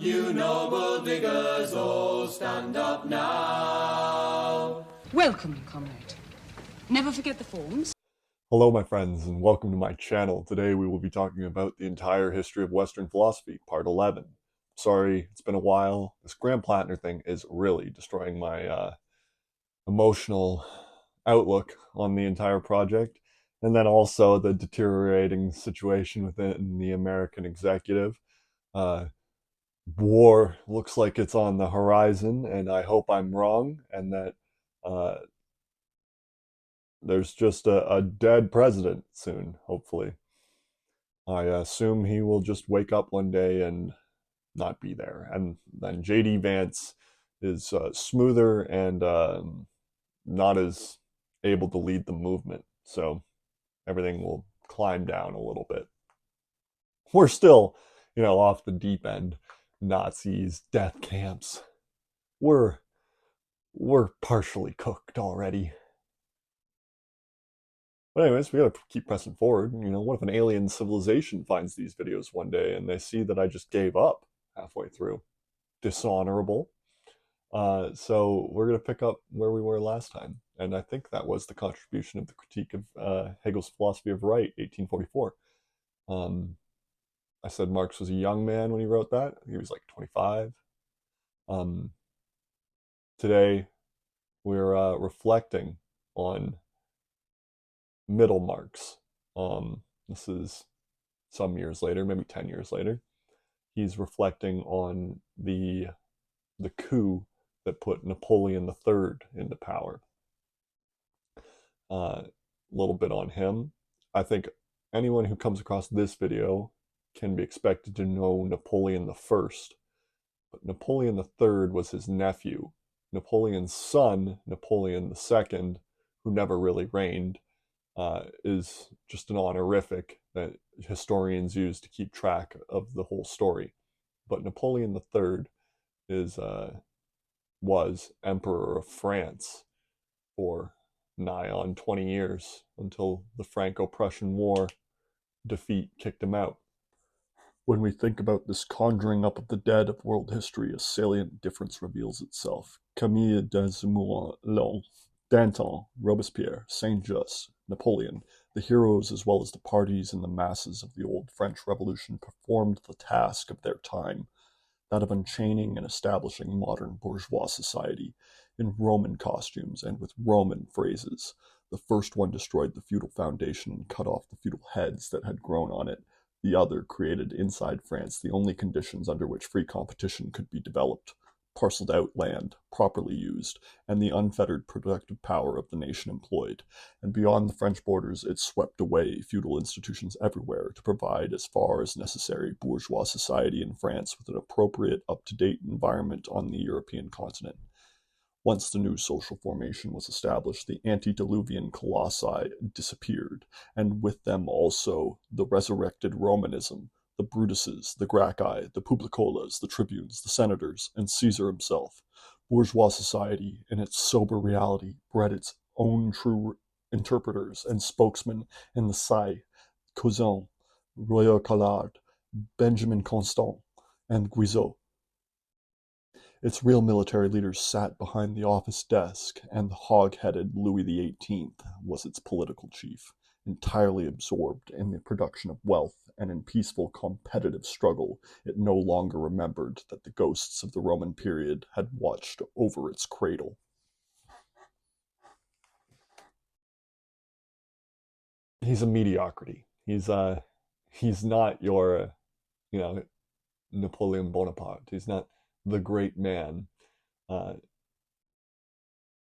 You noble diggers, all stand up now. Welcome, comrade. Never forget the forms. Hello, my friends, and welcome to my channel. Today we will be talking about the entire history of Western philosophy, part 11. Sorry, it's been a while. This Graham Plattner thing is really destroying my emotional outlook on the entire project, and then also the deteriorating situation within the American executive. War looks like it's on the horizon, and I hope I'm wrong, and that there's just a dead president soon, hopefully. I assume he will just wake up one day and not be there. And then J.D. Vance is smoother and not as able to lead the movement. So everything will climb down a little bit. We're still, off the deep end. Nazis, death camps. We're partially cooked already. But anyways, we gotta keep pressing forward. What if an alien civilization finds these videos one day and they see that I just gave up halfway through? Dishonorable. So we're gonna pick up where we were last time. And I think that was the contribution of the critique of Hegel's philosophy of right, 1844. I said Marx was a young man when he wrote that. He was like 25. Today, we're reflecting on middle Marx. This is some years later, maybe 10 years later. He's reflecting on the coup that put Napoleon III into power. A little bit on him. I think anyone who comes across this video can be expected to know Napoleon I. But Napoleon III was his nephew. Napoleon's son, Napoleon II, who never really reigned, is just an honorific that historians use to keep track of the whole story. But Napoleon III was Emperor of France for nigh on 20 years until the Franco-Prussian War defeat kicked him out. When we think about this conjuring up of the dead of world history, a salient difference reveals itself. Camille Desmoulins, Danton, Robespierre, Saint-Just, Napoleon, the heroes as well as the parties and the masses of the old French Revolution performed the task of their time, that of unchaining and establishing modern bourgeois society in Roman costumes and with Roman phrases. The first one destroyed the feudal foundation and cut off the feudal heads that had grown on it. The other created inside France the only conditions under which free competition could be developed, parceled out land, properly used, and the unfettered productive power of the nation employed. And beyond the French borders, it swept away feudal institutions everywhere to provide, as far as necessary, bourgeois society in France with an appropriate, up-to-date environment on the European continent. Once the new social formation was established, the antediluvian colossi disappeared, and with them also the resurrected Romanism, the Brutuses, the Gracchi, the Publicolas, the tribunes, the senators, and Caesar himself. Bourgeois society, in its sober reality, bred its own true interpreters and spokesmen in the Sai, Cousin, Royer Collard, Benjamin Constant, and Guizot. Its real military leaders sat behind the office desk, and the hog-headed Louis XVIII was its political chief, entirely absorbed in the production of wealth, and in peaceful competitive struggle, it no longer remembered that the ghosts of the Roman period had watched over its cradle. He's a mediocrity. He's not your, Napoleon Bonaparte. He's not the great man.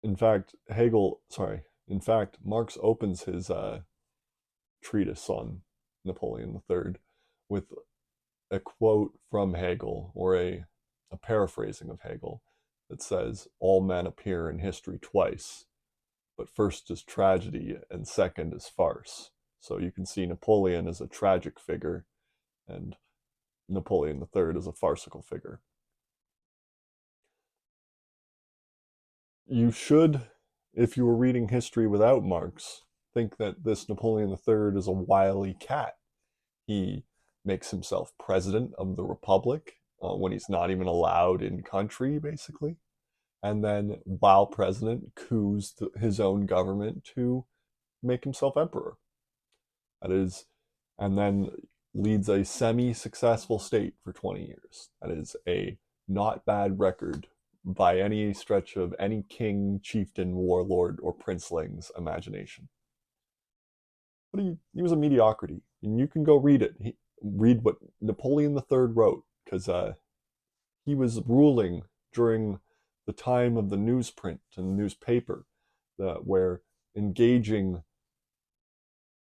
In fact, Marx opens his treatise on Napoleon III with a quote from Hegel, or a paraphrasing of Hegel, that says, "All men appear in history twice, but first as tragedy and second as farce." So you can see Napoleon as a tragic figure and Napoleon III as a farcical figure. You should, if you were reading history without Marx, think that this Napoleon III is a wily cat. He makes himself president of the Republic when he's not even allowed in country, basically. And then, while president, coups his own government to make himself emperor. That is, and then leads a semi-successful state for 20 years. That is a not bad record by any stretch of any king, chieftain, warlord, or princeling's imagination. But he was a mediocrity, and you can go read it. Read what Napoleon III wrote, because he was ruling during the time of the newsprint and the newspaper, where engaging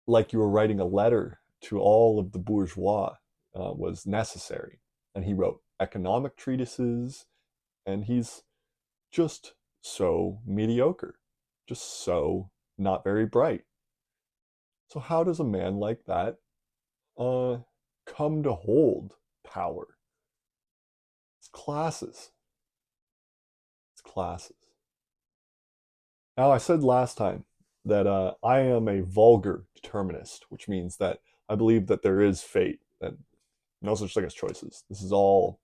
like you were writing a letter to all of the bourgeois was necessary. And he wrote economic treatises, and he's just so mediocre, just so not very bright. So how does a man like that come to hold power? It's classes. It's classes. Now, I said last time that I am a vulgar determinist, which means that I believe that there is fate, that no such thing as choices. This is all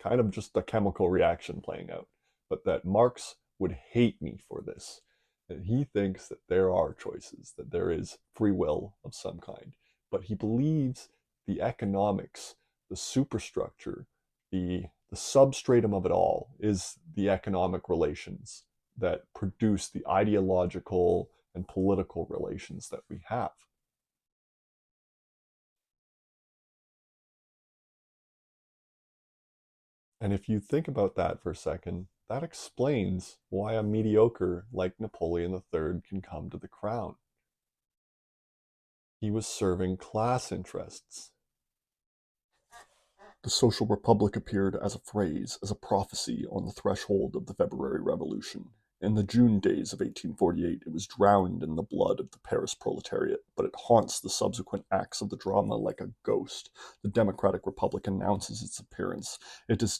kind of just a chemical reaction playing out. But that Marx would hate me for this. That he thinks that there are choices, that there is free will of some kind. But he believes the economics, the superstructure, the substratum of it all is the economic relations that produce the ideological and political relations that we have. And if you think about that for a second, that explains why a mediocre like Napoleon III can come to the crown. He was serving class interests. The social republic appeared as a phrase, as a prophecy on the threshold of the February Revolution. In the June days of 1848, it was drowned in the blood of the Paris proletariat, but it haunts the subsequent acts of the drama like a ghost. The Democratic Republic announces its appearance. It is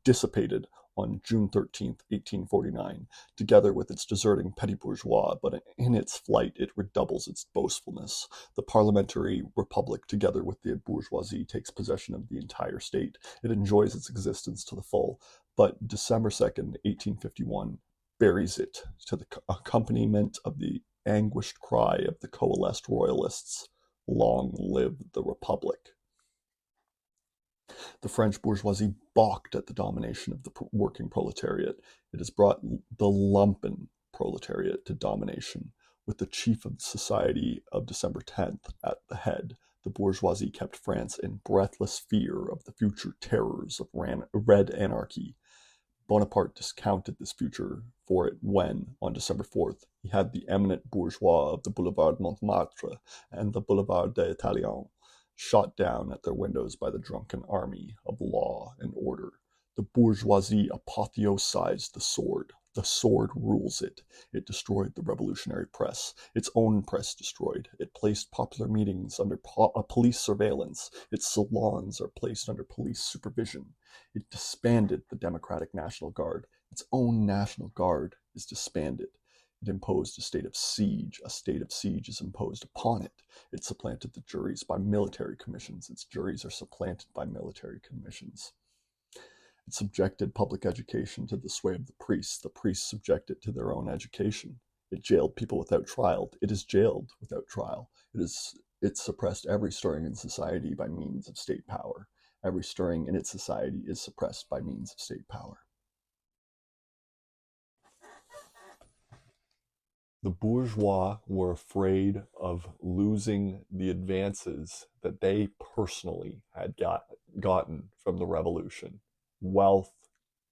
dissipated on June 13th, 1849, together with its deserting petty bourgeois, but in its flight it redoubles its boastfulness. The parliamentary republic, together with the bourgeoisie, takes possession of the entire state. It enjoys its existence to the full, but December 2nd, 1851, buries it to the accompaniment of the anguished cry of the coalesced royalists, "Long live the Republic." The French bourgeoisie balked at the domination of the working proletariat. It has brought the lumpen proletariat to domination. With the chief of the society of December 10th at the head, the bourgeoisie kept France in breathless fear of the future terrors of red anarchy. Bonaparte discounted this future for it when, on December 4th, he had the eminent bourgeois of the Boulevard Montmartre and the Boulevard des Italiens shot down at their windows by the drunken army of law and order. The bourgeoisie apotheosized the sword. The sword rules it. It destroyed the revolutionary press. Its own press destroyed. It placed popular meetings under police surveillance. Its salons are placed under police supervision. It disbanded the Democratic National Guard. Its own National Guard is disbanded. It imposed a state of siege. A state of siege is imposed upon it. It supplanted the juries by military commissions. Its juries are supplanted by military commissions. It subjected public education to the sway of the priests. The priests subject it to their own education. It jailed people without trial. It is jailed without trial. It suppressed every stirring in society by means of state power. Every stirring in its society is suppressed by means of state power. The bourgeois were afraid of losing the advances that they personally had gotten from the revolution. Wealth,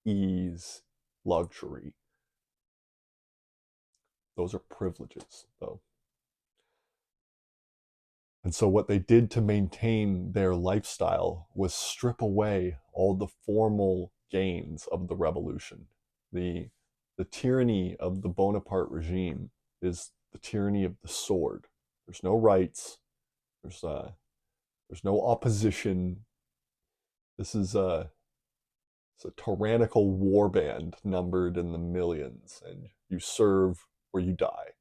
ease, luxury. Those are privileges, though. And so what they did to maintain their lifestyle was strip away all the formal gains of the revolution. The tyranny of the Bonaparte regime is the tyranny of the sword. There's no rights. There's no opposition. This is it's a tyrannical warband numbered in the millions, and you serve or you die.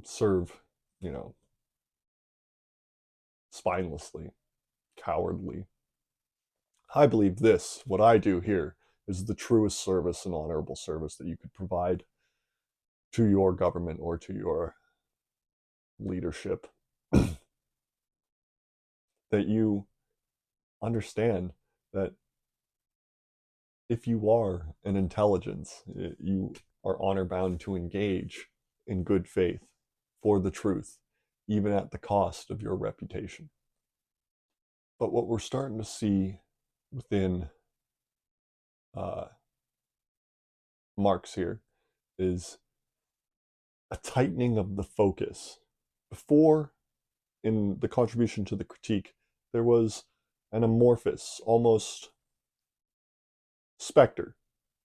Serve, spinelessly, cowardly. I believe this, what I do here, is the truest service and honorable service that you could provide to your government or to your leadership. That you understand that if you are an intelligence, you are honor bound to engage in good faith for the truth, even at the cost of your reputation. But what we're starting to see within Marx here is a tightening of the focus. Before, in the contribution to the critique, there was an amorphous, almost specter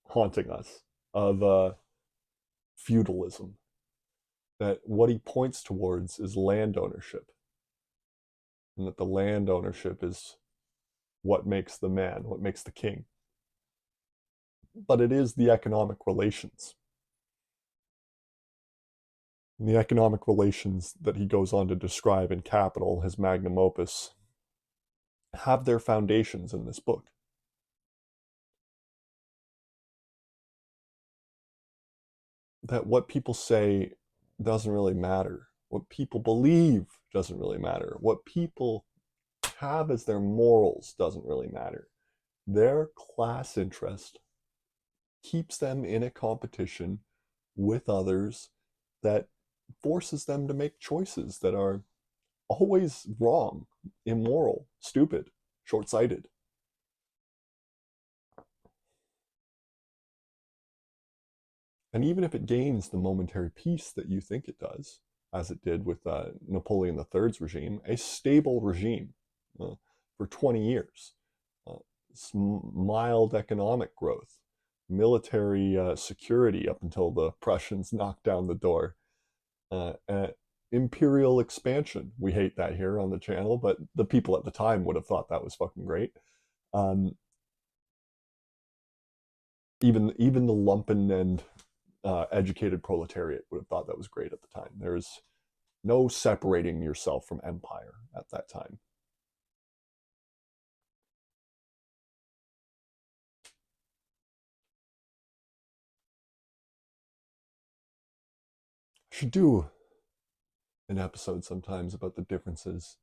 haunting us of feudalism. That what he points towards is land ownership, and that the land ownership is what makes the man, what makes the king. But it is the economic relations. And the economic relations that he goes on to describe in Capital, his magnum opus, have their foundations in this book. That what people say doesn't really matter. What people believe doesn't really matter. What people have as their morals doesn't really matter. Their class interest keeps them in a competition with others that forces them to make choices that are always wrong, immoral, stupid, short-sighted. And even if it gains the momentary peace that you think it does, as it did with Napoleon III's regime, a stable regime for 20 years, mild economic growth, military security up until the Prussians knocked down the door, imperial expansion. We hate that here on the channel, but the people at the time would have thought that was fucking great. Even the lumpen and educated proletariat would have thought that was great at the time. There's no separating yourself from empire at that time. I should do an episode sometimes about the differences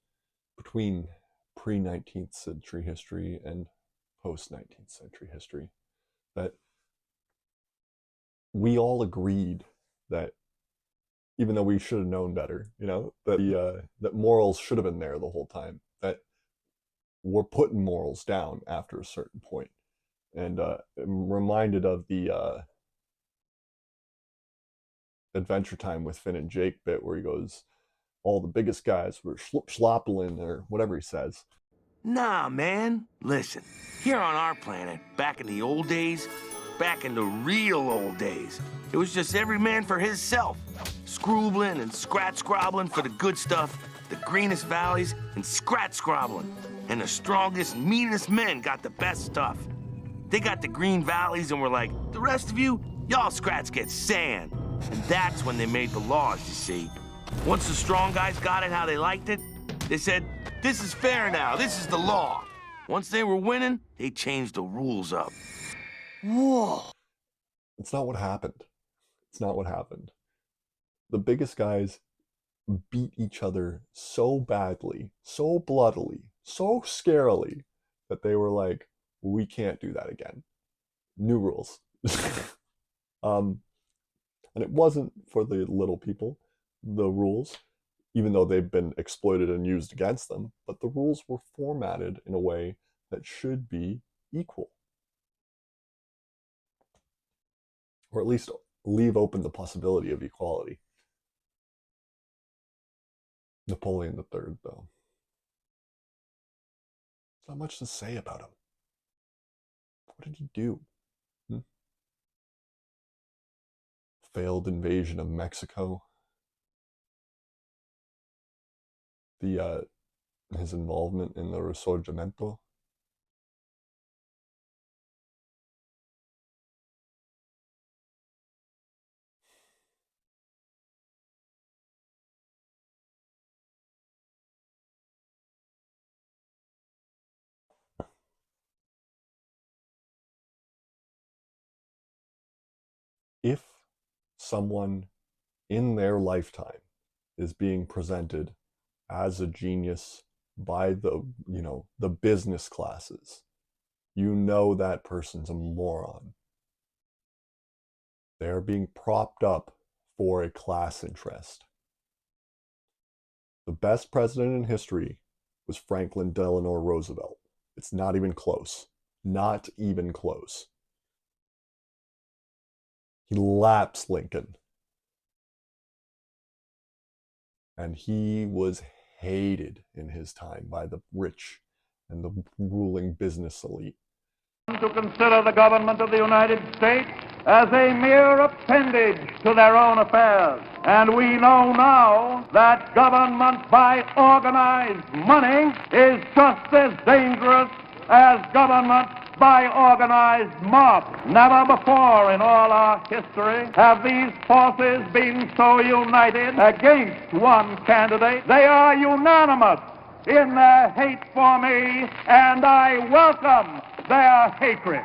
between pre-19th century history and post-19th century history. That we all agreed that, even though we should have known better, that morals should have been there the whole time, that we're putting morals down after a certain point. And I'm reminded of the Adventure Time with Finn and Jake bit where he goes, all the biggest guys were schloppeling, or whatever he says. Nah, man. Listen, here on our planet, back in the old days, back in the real old days, it was just every man for himself, scroobling and scratch-scrobbling for the good stuff, the greenest valleys, and scratch-scrobbling. And the strongest, meanest men got the best stuff. They got the green valleys and were like, the rest of you, y'all scratch get sand. And that's when they made the laws, you see. Once the strong guys got it how they liked it, they said, this is fair now, this is the law. Once they were winning, they changed the rules up. Whoa. It's not what happened. It's not what happened. The biggest guys beat each other so badly, so bloodily, so scarily, that they were like, we can't do that again. New rules. And it wasn't for the little people, the rules, even though they've been exploited and used against them, but the rules were formatted in a way that should be equal. Or at least leave open the possibility of equality. Napoleon III, though. There's not much to say about him. What did he do? Failed invasion of Mexico. His involvement in the Risorgimento. someone in their lifetime is being presented as a genius by the business classes, that person's a moron. They're being propped up for a class interest. The best president in history was Franklin Delano Roosevelt. It's not even close. Not even close. He laps Lincoln. And he was hated in his time by the rich and the ruling business elite. To consider the government of the United States as a mere appendage to their own affairs. And we know now that government by organized money is just as dangerous as government by organized mob. Never before in all our history have these forces been so united against one candidate. They are unanimous in their hate for me, and I welcome their hatred.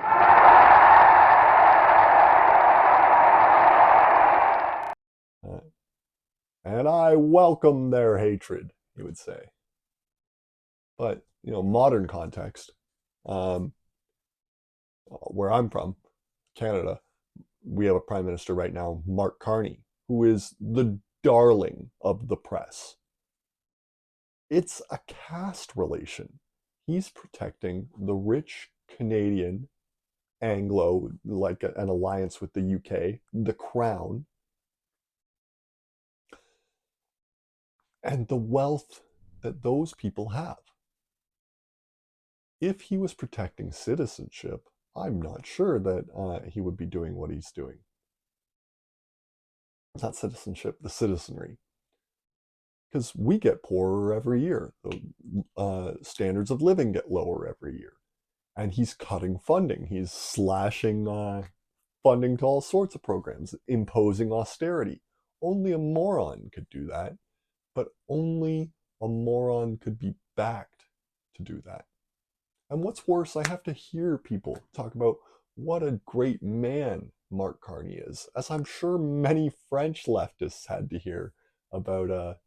And I welcome their hatred, he would say. But, modern context, where I'm from, Canada, we have a prime minister right now, Mark Carney, who is the darling of the press. It's a caste relation. He's protecting the rich Canadian Anglo, like an alliance with the UK, the Crown, and the wealth that those people have. If he was protecting citizenship, I'm not sure that he would be doing what he's doing. Not citizenship, the citizenry. Because we get poorer every year. The standards of living get lower every year. And he's cutting funding. He's slashing funding to all sorts of programs, imposing austerity. Only a moron could do that. But only a moron could be backed to do that. And what's worse, I have to hear people talk about what a great man Mark Carney is, as I'm sure many French leftists had to hear about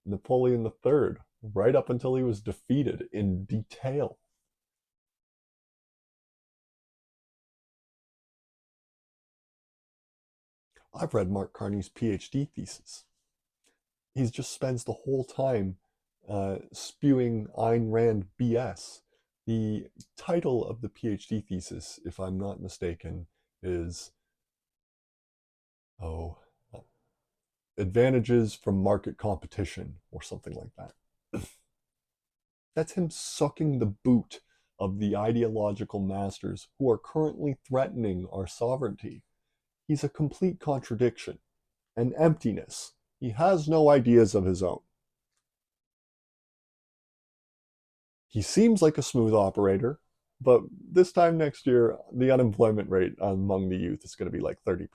Napoleon III, right up until he was defeated in detail. I've read Mark Carney's PhD thesis. He just spends the whole time spewing Ayn Rand BS. The title of the PhD thesis, if I'm not mistaken, is Advantages from Market Competition, or something like that. That's him sucking the boot of the ideological masters who are currently threatening our sovereignty. He's a complete contradiction, an emptiness. He has no ideas of his own. He seems like a smooth operator, but this time next year, the unemployment rate among the youth is going to be like 30%.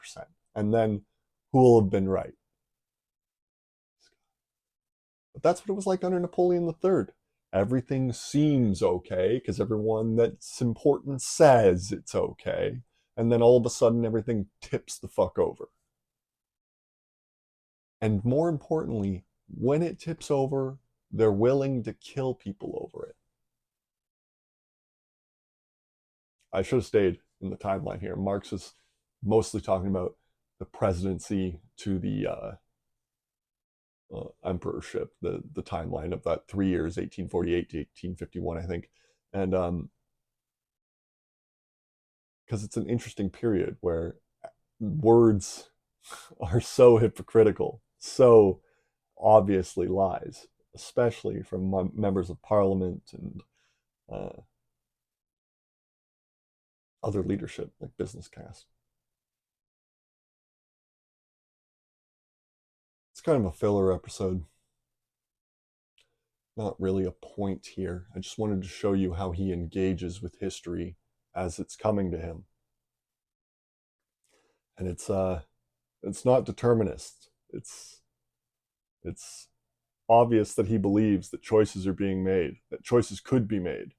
And then who will have been right? But that's what it was like under Napoleon III. Everything seems okay because everyone that's important says it's okay. And then all of a sudden, everything tips the fuck over. And more importantly, when it tips over, they're willing to kill people over it. I should have stayed in the timeline here. Marx is mostly talking about the presidency to the emperorship, the timeline of that 3 years, 1848 to 1851, I think. And because it's an interesting period where words are so hypocritical, so obviously lies, especially from members of parliament and other leadership, like business caste. It's kind of a filler episode. Not really a point here. I just wanted to show you how he engages with history as it's coming to him. And it's not determinist. It's obvious that he believes that choices are being made, that choices could be made.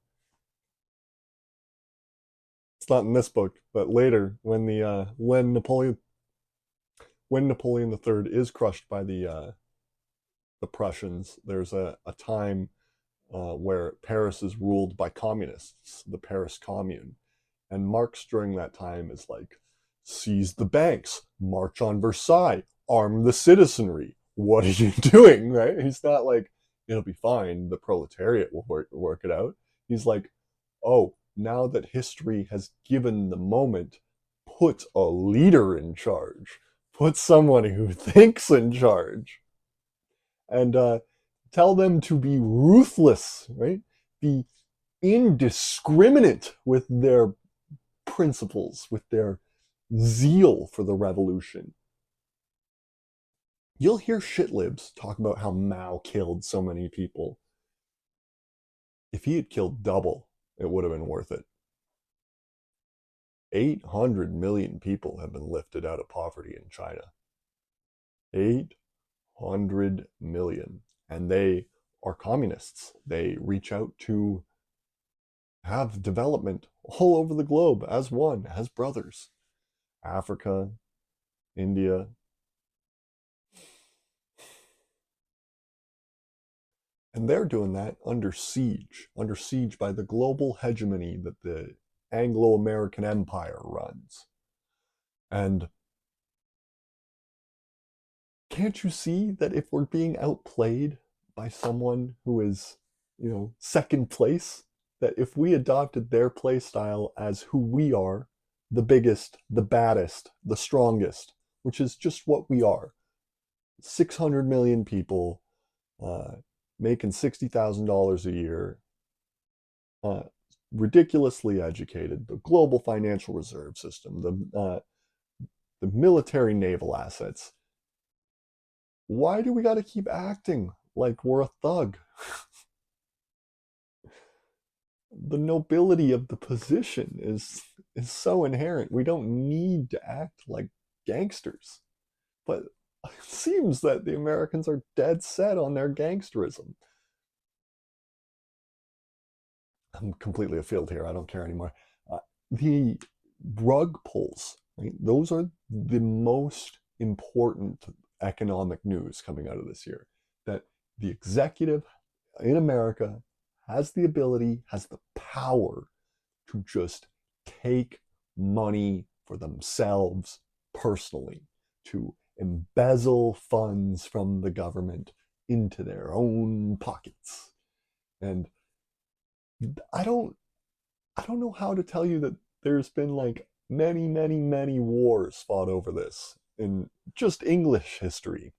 It's not in this book, but later when Napoleon when Napoleon III is crushed by the Prussians, there's a time where Paris is ruled by communists, the Paris Commune. And Marx during that time is like, seize the banks, march on Versailles, arm the citizenry. What are you doing, right? He's not like, it'll be fine, the proletariat will work it out. He's like, oh, now that history has given the moment, put a leader in charge. Put someone who thinks in charge. And tell them to be ruthless, right? Be indiscriminate with their principles, with their zeal for the revolution. You'll hear shitlibs talk about how Mao killed so many people. If he had killed double, it would have been worth it. 800 million people have been lifted out of poverty in China. 800 million. And they are communists. They reach out to have development all over the globe as one, as brothers. Africa, India. And they're doing that under siege by the global hegemony that the Anglo-American Empire runs. And can't you see that if we're being outplayed by someone who is, second place, that if we adopted their play style as who we are, the biggest, the baddest, the strongest, which is just what we are, 600 million people making $60,000 a year, ridiculously educated, the global financial reserve system, the military naval assets. Why do we got to keep acting like we're a thug? The nobility of the position is so inherent. We don't need to act like gangsters. But it seems that the Americans are dead set on their gangsterism. I'm completely afield here. I don't care anymore. The rug pulls, right? Those are the most important economic news coming out of this year. That the executive in America has the ability, has the power to just take money for themselves personally, to embezzle funds from the government into their own pockets. And I don't know how to tell you that there's been like many wars fought over this in just English history.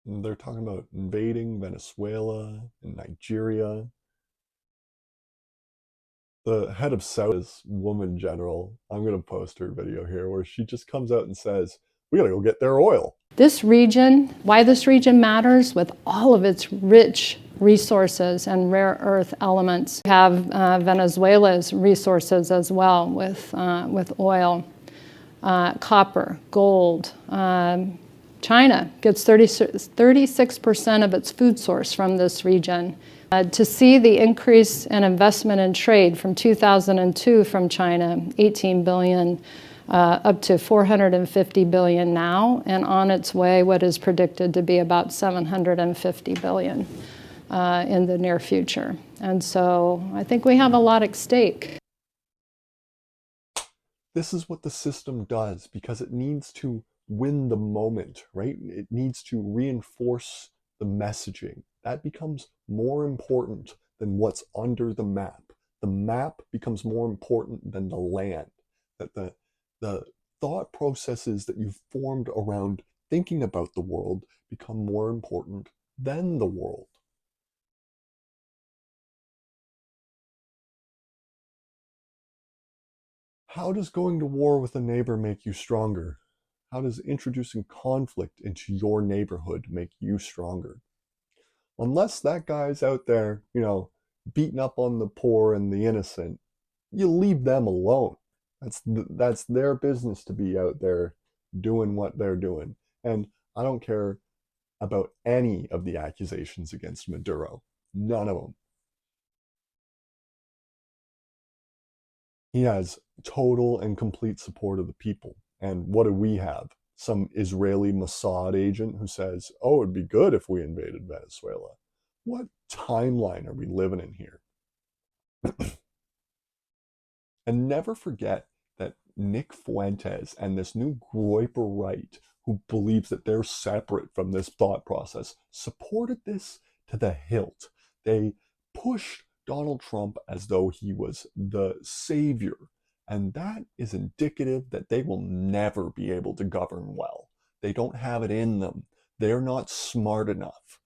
And they're talking about invading Venezuela and Nigeria. The head of South is woman general. I'm going to post her video here where she just comes out and says, we got to go get their oil. This region, why this region matters with all of its rich resources and rare earth elements. We have Venezuela's resources as well with oil, copper, gold. China gets 36% of its food source from this region. To see the increase in investment in trade from 2002 from China, 18 billion, up to 450 billion now, and on its way what is predicted to be about 750 billion in the near future. And so I think we have a lot at stake. This is what the system does because it needs to win the moment, right? It needs to reinforce the messaging. That becomes more important than what's under the map. The map becomes more important than the land. That the thought processes that you've formed around thinking about the world become more important than the world. How does going to war with a neighbor make you stronger? How does introducing conflict into your neighborhood make you stronger? Unless that guy's out there, beating up on the poor and the innocent, you leave them alone. That's their business to be out there doing what they're doing. And I don't care about any of the accusations against Maduro. None of them. He has total and complete support of the people. And what do we have? Some Israeli Mossad agent who says, oh, it'd be good if we invaded Venezuela. What timeline are we living in here? And never forget that Nick Fuentes and this new Groyper right, who believes that they're separate from this thought process, supported this to the hilt. They pushed Donald Trump as though he was the savior. And that is indicative that they will never be able to govern well. They don't have it in them. They're not smart enough.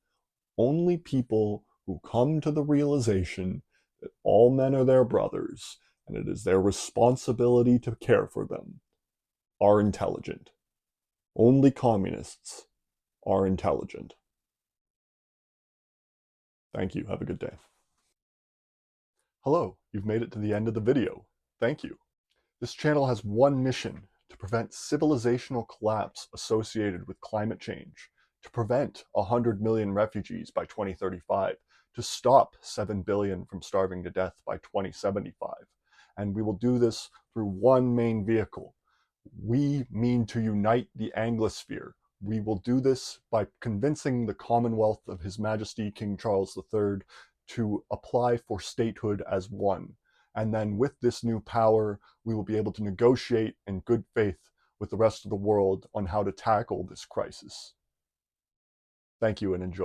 Only people who come to the realization that all men are their brothers and it is their responsibility to care for them are intelligent. Only communists are intelligent. Thank you. Have a good day. Hello, you've made it to the end of the video. Thank you. This channel has one mission: to prevent civilizational collapse associated with climate change, to prevent 100 million refugees by 2035, to stop 7 billion from starving to death by 2075. And we will do this through one main vehicle. We mean to unite the Anglosphere. We will do this by convincing the Commonwealth of His Majesty King Charles III to apply for statehood as one. And then with this new power, we will be able to negotiate in good faith with the rest of the world on how to tackle this crisis. Thank you and enjoy.